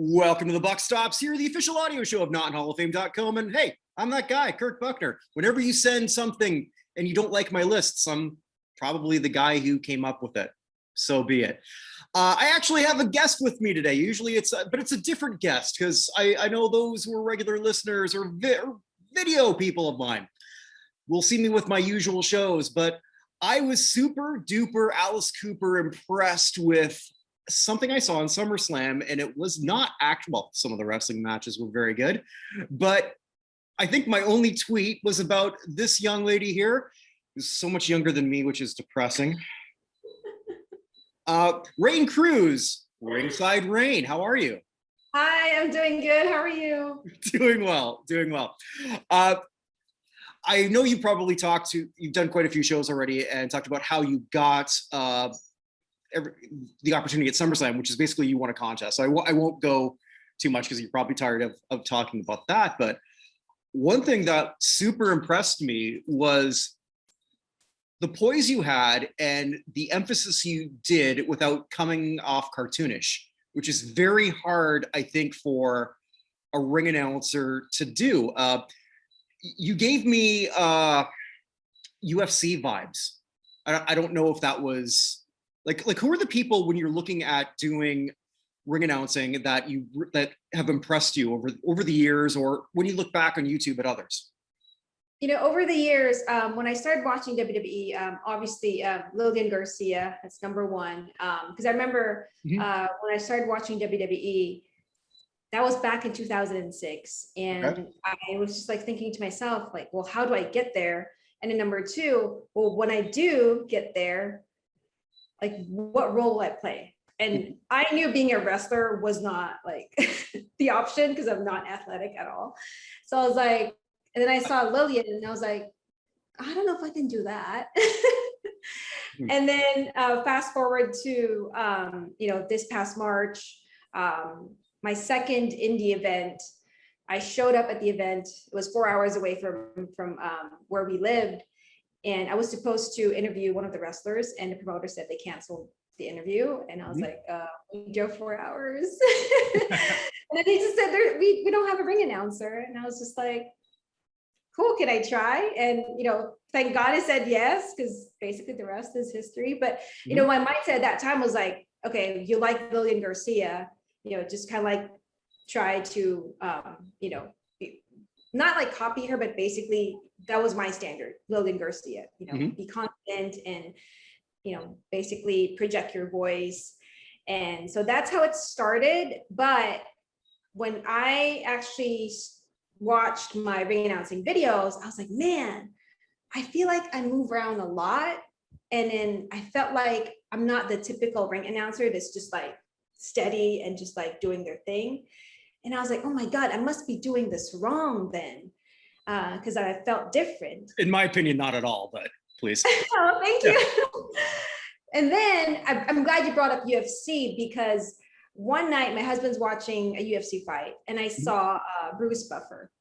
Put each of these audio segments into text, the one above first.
Welcome to the Buck Stops here, the official audio show of NotInHallOfFame.com. And hey, I'm that guy, Kirk Buckner. Whenever you send something and you don't like my lists, I'm probably the guy who came up with it. So be it. I actually have a guest with me today. Usually it's a different guest because I know those who are regular listeners or video people of mine will see me with my usual shows, but I was super duper Alice Cooper impressed with something I saw in SummerSlam, and it was not well, some of the wrestling matches were very good, but I think my only tweet was about this young lady here, who's so much younger than me, which is depressing. Raine Cruz, Ringside Raine, how are you? Hi, I'm doing good. How are you? Doing well. I know you've done quite a few shows already and talked about how you got the opportunity at SummerSlam, which is basically you won a contest. So I won't go too much because you're probably tired of talking about that. But one thing that super impressed me was the poise you had and the emphasis you did without coming off cartoonish, which is very hard, I think, for a ring announcer to do. You gave me UFC vibes. I don't know if that was like who are the people when you're looking at doing ring announcing that have impressed you over the years, or when you look back on YouTube at others? You know, over the years, when I started watching WWE, obviously Lillian Garcia, that's number one. Because I remember when I started watching WWE, that was back in 2006. And okay. I was just like thinking to myself, like, well, how do I get there? And then number two, well, when I do get there, like, what role will I play? And I knew being a wrestler was not like the option because I'm not athletic at all. So I was like, and then I saw Lillian and I was like, I don't know if I can do that. And then fast forward to, this past March, my second indie event, I showed up at the event. It was 4 hours away from where we lived. And I was supposed to interview one of the wrestlers, and the promoter said they canceled the interview. And I was like, we drove 4 hours. And then he just said, we don't have a ring announcer. And I was just like, cool, can I try? And, thank God I said yes, because basically the rest is history. But, my mindset at that time was like, okay, you like Lillian Garcia, just kind of like try to, not like copy her, but basically that was my standard, Lillian Garcia, be confident and, basically project your voice. And so that's how it started. But when I actually watched my ring announcing videos, I was like, man, I feel like I move around a lot. And then I felt like I'm not the typical ring announcer that's just like steady and just like doing their thing. And I was like, oh my God, I must be doing this wrong then. Because I felt different. In my opinion, not at all, but please. Oh, thank you. And then I'm glad you brought up UFC, because one night my husband's watching a UFC fight and I saw Bruce Buffer.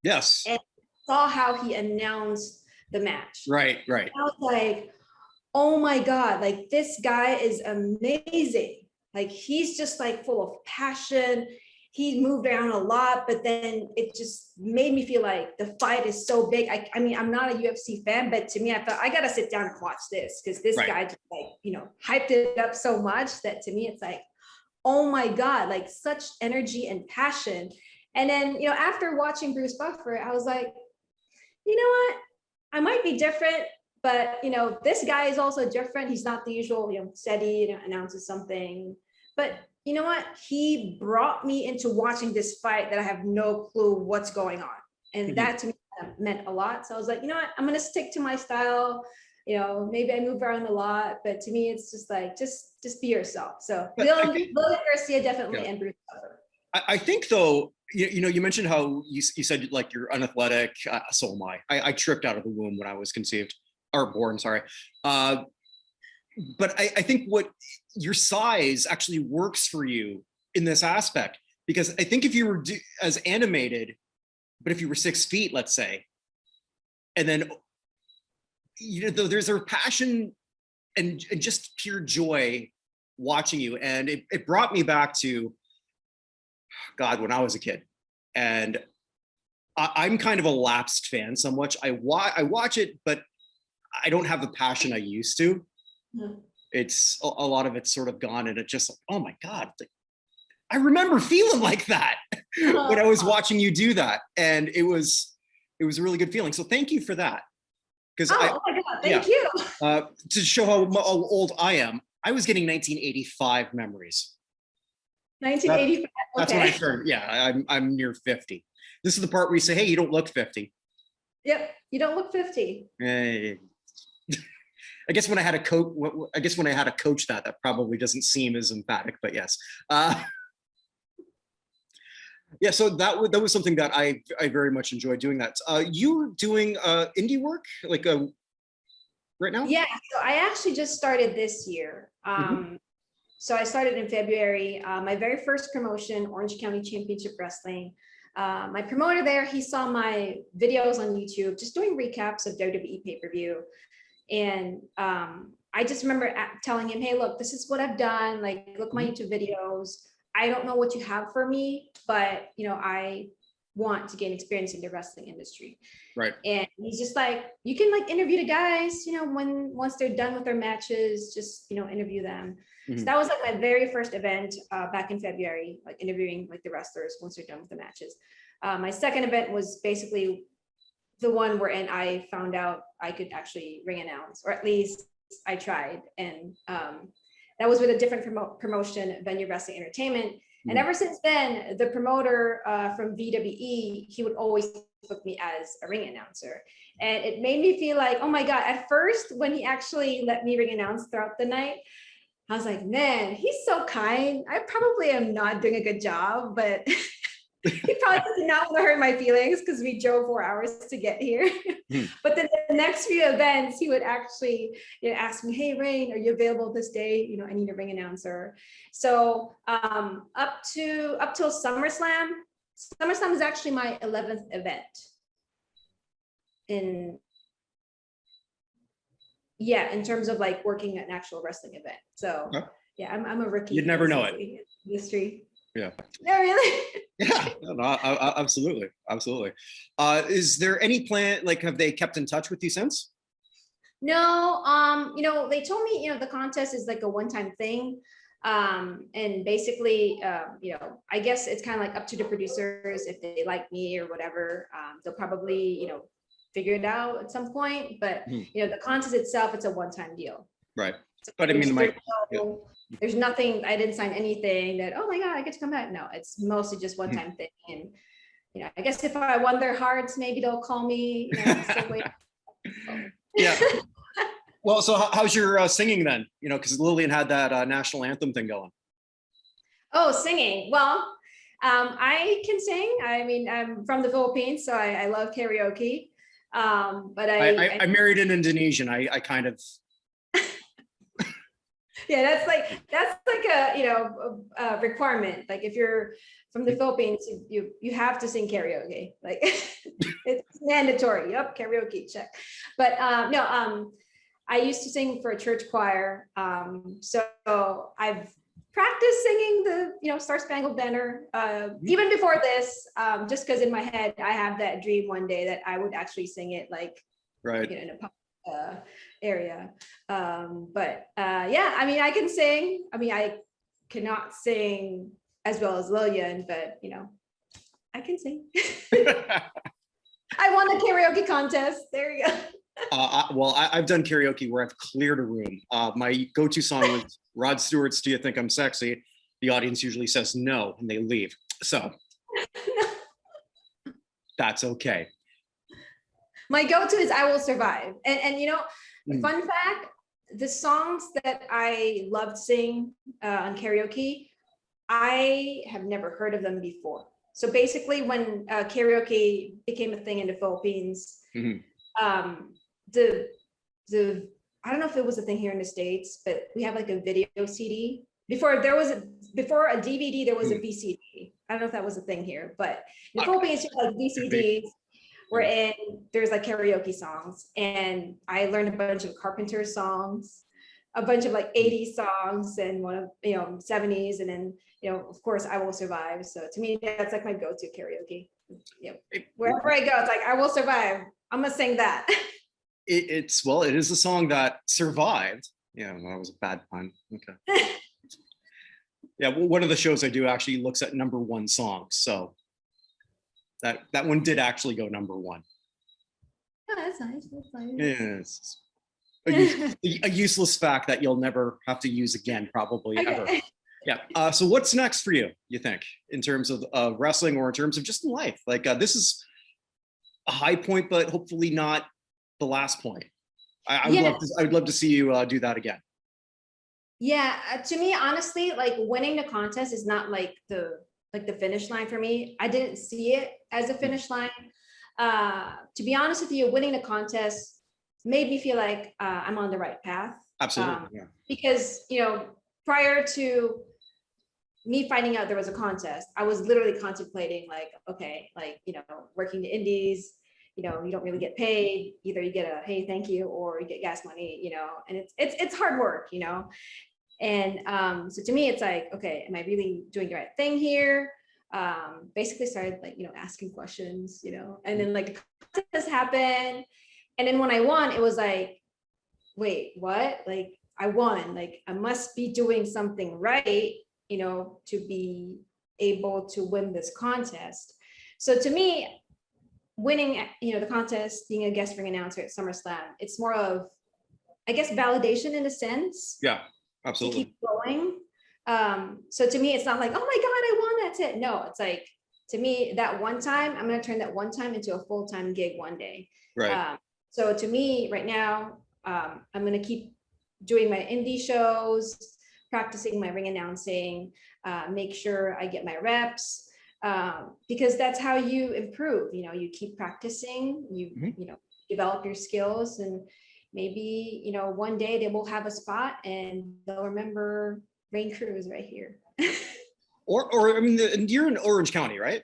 Yes. And saw how he announced the match. Right. I was like, oh my God, like this guy is amazing. Like he's just like full of passion. He moved around a lot, but then it just made me feel like the fight is so big. I mean, I'm not a UFC fan, but to me, I thought I got to sit down and watch this, because this guy just like, hyped it up so much that to me, it's like, oh my God, like such energy and passion. And then, after watching Bruce Buffer, I was like, you know what? I might be different, but, this guy is also different. He's not the usual, steady, announces something, but you know what? He brought me into watching this fight that I have no clue what's going on. And that to me meant a lot. So I was like, you know what? I'm going to stick to my style. Maybe I move around a lot, but to me, it's just like, just be yourself. So Lillian Garcia definitely, and Bruce Buffer. I think though, you mentioned how you said like you're unathletic. So am I. I tripped out of the womb when I was conceived or born, sorry. But I think what your size actually works for you in this aspect, because I think if you were as animated, but if you were 6 feet, let's say, and then, there's a passion and just pure joy watching you. And it brought me back to God, when I was a kid. And I'm kind of a lapsed fan so much. I watch it, but I don't have the passion I used to. Mhm. It's a lot of it's sort of gone, and it just like, oh my God, I remember feeling like that when I was watching you do that, and it was a really good feeling. So thank you for that. Because Oh my God, thank you. to show how old I am, I was getting 1985 memories. 1985. That's when I Okay. started. Yeah, I'm near 50. This is the part where you say, "Hey, you don't look 50." Yep. You don't look 50. Eh, I guess when I had a coach, that probably doesn't seem as emphatic, but yes. Yeah, so that was something that I very much enjoyed doing. That you doing indie work like right now? Yeah. So I actually just started this year. Mhm. So I started in February. My very first promotion, Orange County Championship Wrestling. My promoter there, he saw my videos on YouTube, just doing recaps of WWE pay-per-view. And I just remember telling him, hey, look, this is what I've done. Like, look my YouTube videos. I don't know what you have for me, but I want to gain experience in the wrestling industry. Right. And he's just like, you can like interview the guys, once they're done with their matches, just interview them. So that was like my very first event back in February, like interviewing like the wrestlers once they're done with the matches. My second event was basically the one wherein I found out I could actually ring announce, or at least I tried. And that was with a different promotion, Venue Wrestling Entertainment. And ever since then, the promoter from VWE, he would always book me as a ring announcer. And it made me feel like, oh my God, at first, when he actually let me ring announce throughout the night, I was like, man, he's so kind. I probably am not doing a good job, but he probably did not want to hurt my feelings because we drove 4 hours to get here. But then the next few events, he would actually ask me, hey, Raine, are you available this day? I need a ring announcer. So up till SummerSlam is actually my 11th event. In terms of like working at an actual wrestling event. So yeah, I'm a rookie. You'd never know it. Industry. Yeah. No, really? Yeah, no, absolutely. Is there any plan, like, have they kept in touch with you since? No, they told me, the contest is like a one-time thing. And basically, I guess it's kind of like up to the producers if they like me or whatever. They'll probably, figure it out at some point. But, the contest itself, it's a one-time deal. Right. So But I mean, there's nothing, I didn't sign anything that, oh my God, I get to come back. No, it's mostly just one time thing. And, I guess if I won their hearts, maybe they'll call me. Yeah. Well, so how's your singing then? Because Lillian had that national anthem thing going. Oh, singing. Well, I can sing. I mean, I'm from the Philippines, so I love karaoke. But I married an Indonesian. I kind of. Yeah, that's like a requirement. Like if you're from the Philippines, you have to sing karaoke. Like it's mandatory. Yep, karaoke check. But no, I used to sing for a church choir. So I've practiced singing the Star Spangled Banner even before this, just because in my head I have that dream one day that I would actually sing it like right in a public area. But yeah, I mean, I can sing. I mean, I cannot sing as well as Lillian, but I can sing. I won the karaoke contest. There you go. Well, I've done karaoke where I've cleared a room. My go-to song was Rod Stewart's "Do You Think I'm Sexy?" The audience usually says no, and they leave. So that's okay. My go-to is "I Will Survive," and fun fact: the songs that I love to sing on karaoke, I have never heard of them before. So basically, when karaoke became a thing in the Philippines, the I don't know if it was a thing here in the States, but we have like a video CD. Before a DVD, there was a VCD. I don't know if that was a thing here, but in the Philippines, you have like VCDs wherein there's like karaoke songs. And I learned a bunch of Carpenter songs. a bunch of like 80s songs and one of, 70s. And then, of course, I Will Survive. So to me, that's like my go-to karaoke. Wherever I go, it's like, I will survive. I'm gonna sing that. It is a song that survived. Yeah, well, that was a bad pun. Okay. Yeah, well, one of the shows I do actually looks at number one songs. So that one did actually go number one. Oh, that's nice. That's nice. Yes. A useless fact that you'll never have to use again, probably Okay. ever. Yeah. So what's next for you, you think, in terms of wrestling or in terms of just in life? Like this is a high point, but hopefully not the last point. I would love to see you do that again. Yeah, to me, honestly, like winning the contest is not like the finish line for me. I didn't see it as a finish line. To be honest with you, winning the contest made me feel like I'm on the right path. Absolutely. Yeah. Because, prior to me finding out there was a contest, I was literally contemplating like, okay, like, working the indies, you don't really get paid. Either you get a, hey, thank you, or you get gas money, and it's hard work, And so to me, it's like, okay, am I really doing the right thing here? Basically started like, asking questions, and then like the contest happened. And then when I won, it was like, wait, what? Like I won, like I must be doing something right, to be able to win this contest. So to me, winning, the contest, being a guest ring announcer at SummerSlam, it's more of, I guess, validation in a sense. Yeah, absolutely. To keep going. So to me, it's not like, oh my God, I won, that's it. No, it's like, to me, that one time, I'm going to turn that one time into a full-time gig one day. Right. So to me right now, I'm going to keep doing my indie shows, practicing my ring announcing, make sure I get my reps, because that's how you improve. You keep practicing, you develop your skills, and maybe, one day they will have a spot and they'll remember Raine Cruz right here. or I mean, you're in Orange County, right?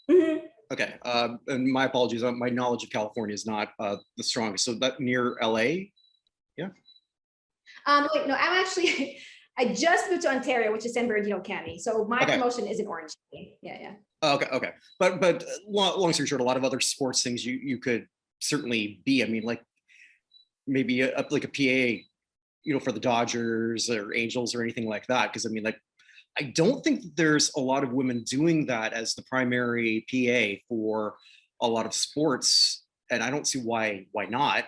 Mm-hmm. Okay. And my apologies. My knowledge of California is not the strongest. So that near LA? Yeah. Wait, no, I'm actually, I just moved to Ontario, which is San Bernardino County. So my promotion is in Orange County. Yeah. Okay. But long story short, a lot of other sports things you could certainly be. I mean, like maybe like a PA, for the Dodgers or Angels or anything like that. Because I mean, like, I don't think there's a lot of women doing that as the primary PA for a lot of sports, and I don't see why not.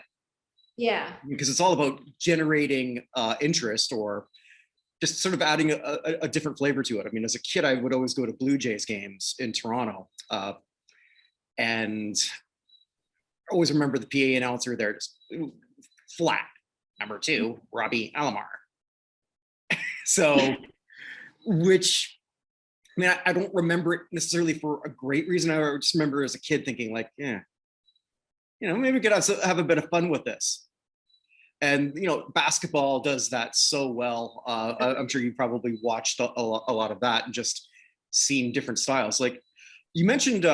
Yeah. Because it's all about generating interest or just sort of adding a different flavor to it. I mean, as a kid, I would always go to Blue Jays games in Toronto, and I always remember the PA announcer there, just flat. Number 2, Robbie Alomar. So, which, I mean, I don't remember it necessarily for a great reason. I just remember as a kid thinking like, yeah, maybe we could have a bit of fun with this. And, basketball does that so well. I'm sure you probably watched a lot of that and just seen different styles. Like you mentioned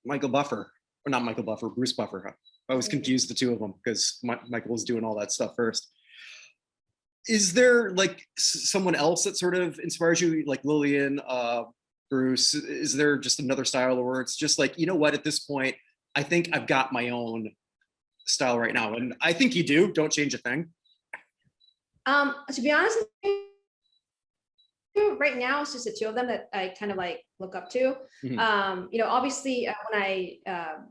Michael Buffer, or not Michael Buffer, Bruce Buffer. I was confused the two of them because Michael was doing all that stuff first. Is there like someone else that sort of inspires you, like Lillian, Bruce? Is there just another style, or it's just like, what, at this point, I think I've got my own style right now? And I think you do. Don't change a thing. To be honest with you, right now it's just the two of them that I kind of like look up to. Mm-hmm. Obviously when I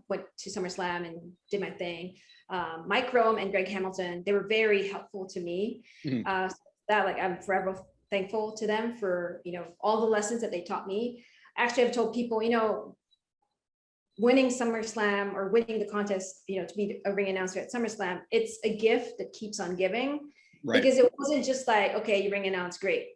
went to SummerSlam and did my thing, Mike Rome and Greg Hamilton, they were very helpful to me. Mm-hmm. So that, like, I'm forever thankful to them for, all the lessons that they taught me. Actually, I've told people, winning SummerSlam or winning the contest, to be a ring announcer at SummerSlam, it's a gift that keeps on giving. Right. Because it wasn't just like, okay, you ring announce, great.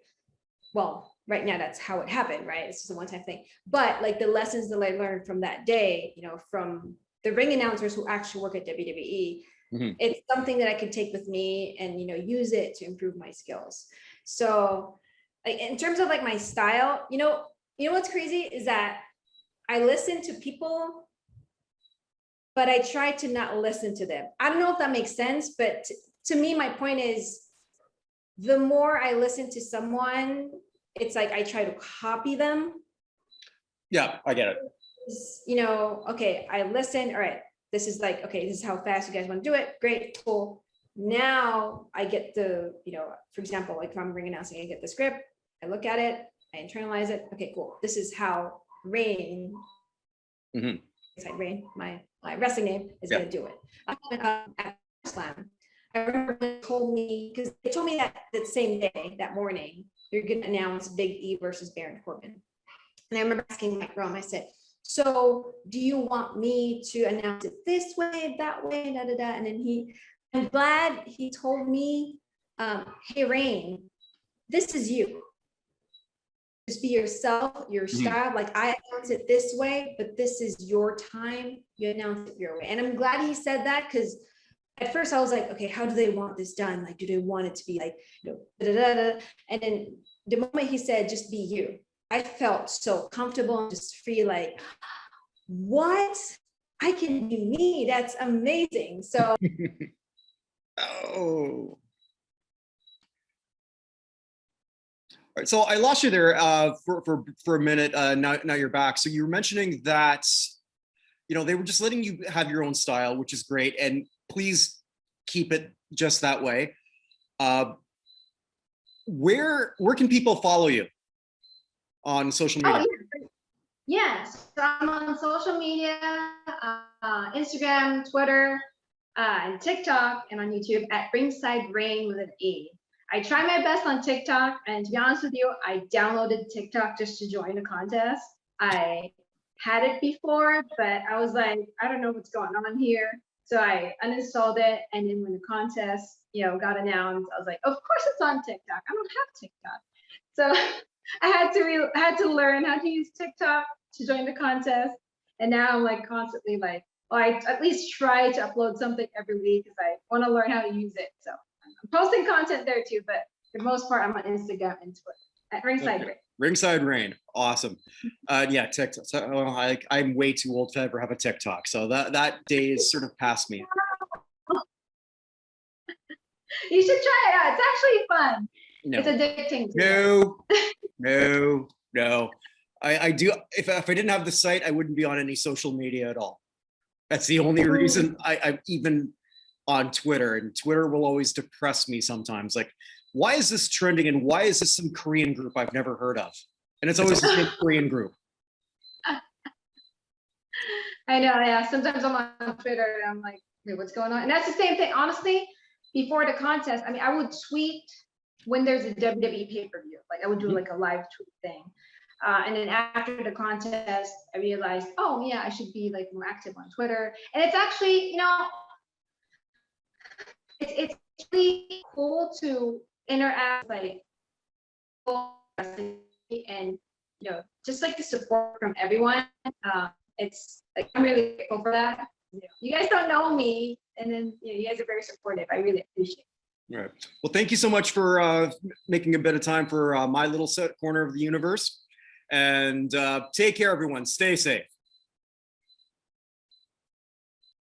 Well, right now that's how it happened, right? It's just a one-time thing. But like the lessons that I learned from that day, from the ring announcers who actually work at WWE, mm-hmm. It's something that I can take with me and, use it to improve my skills. So like in terms of like my style, what's crazy is that I listen to people, but I try to not listen to them. I don't know if that makes sense, but to me, my point is, the more I listen to someone, it's like I try to copy them. Yeah, I get it. You know, okay, I listen. All right, this is like, okay, this is how fast you guys want to do it. Great, cool. Now I get the, you know, for example, like if I'm ring announcing, I get the script, I look at it, I internalize it. Okay, cool. This is how Raine, Raine, my wrestling name, is gonna do it. At Slam, I remember they told me, because they told me that same day, that morning, you're gonna announce Big E versus Baron Corbin. And I remember asking Mike Rome, I said, so do you want me to announce it this way, that way, da da da? And then I'm glad he told me, hey Raine, this is you. Just be yourself, your style. Like, I announce it this way, but this is your time. You announce it your way. And I'm glad he said that, because at first I was like, okay, how do they want this done? Like, do they want it to be like, you know, da, da, da, da. And then the moment he said, just be you, I felt so comfortable and just free, like, what? I can be me. That's amazing. So. Oh. All right, so I lost you there for a minute. Now you're back. So you were mentioning that, you know, they were just letting you have your own style, which is great, and please keep it just that way. Where can people follow you on social media? Oh, yes, so I'm on social media, Instagram, Twitter, and TikTok, and on YouTube at Ringside Raine with an E. I try my best on TikTok, and to be honest with you, I downloaded TikTok just to join the contest. I had it before, but I was like, I don't know what's going on here. So I uninstalled it, and then when the contest, you know, got announced, I was like, of course it's on TikTok. I don't have TikTok. So I had to learn how to use TikTok to join the contest. And now I'm like constantly like, well, I at least try to upload something every week because I want to learn how to use it. So I'm posting content there too, but for the most part, I'm on Instagram and Twitter at Ringside Raine. Ringside Raine, awesome. Yeah, TikTok. So, I'm way too old to ever have a TikTok, so that day is sort of past me. You should try it out. It's actually fun. No. It's addicting. No. I do. If I didn't have the site, I wouldn't be on any social media at all. That's the only reason I'm even on Twitter, and Twitter will always depress me sometimes. Like, why is this trending, and why is this some Korean group I've never heard of? And it's always the same Korean group. I know, yeah. Sometimes I'm on Twitter and I'm like, wait, what's going on? And that's the same thing, honestly, before the contest. I mean, I would tweet when there's a WWE pay-per-view. Like, I would do like a live tweet thing. And then after the contest, I realized, oh yeah, I should be like more active on Twitter. And it's actually, you know, it's really cool to interact, like, and, you know, just like the support from everyone. It's like, I'm really grateful for that. You guys don't know me, and then, you know, you guys are very supportive. I really appreciate it. All right. Well, thank you so much for making a bit of time for my little corner of the universe. And take care, everyone. Stay safe.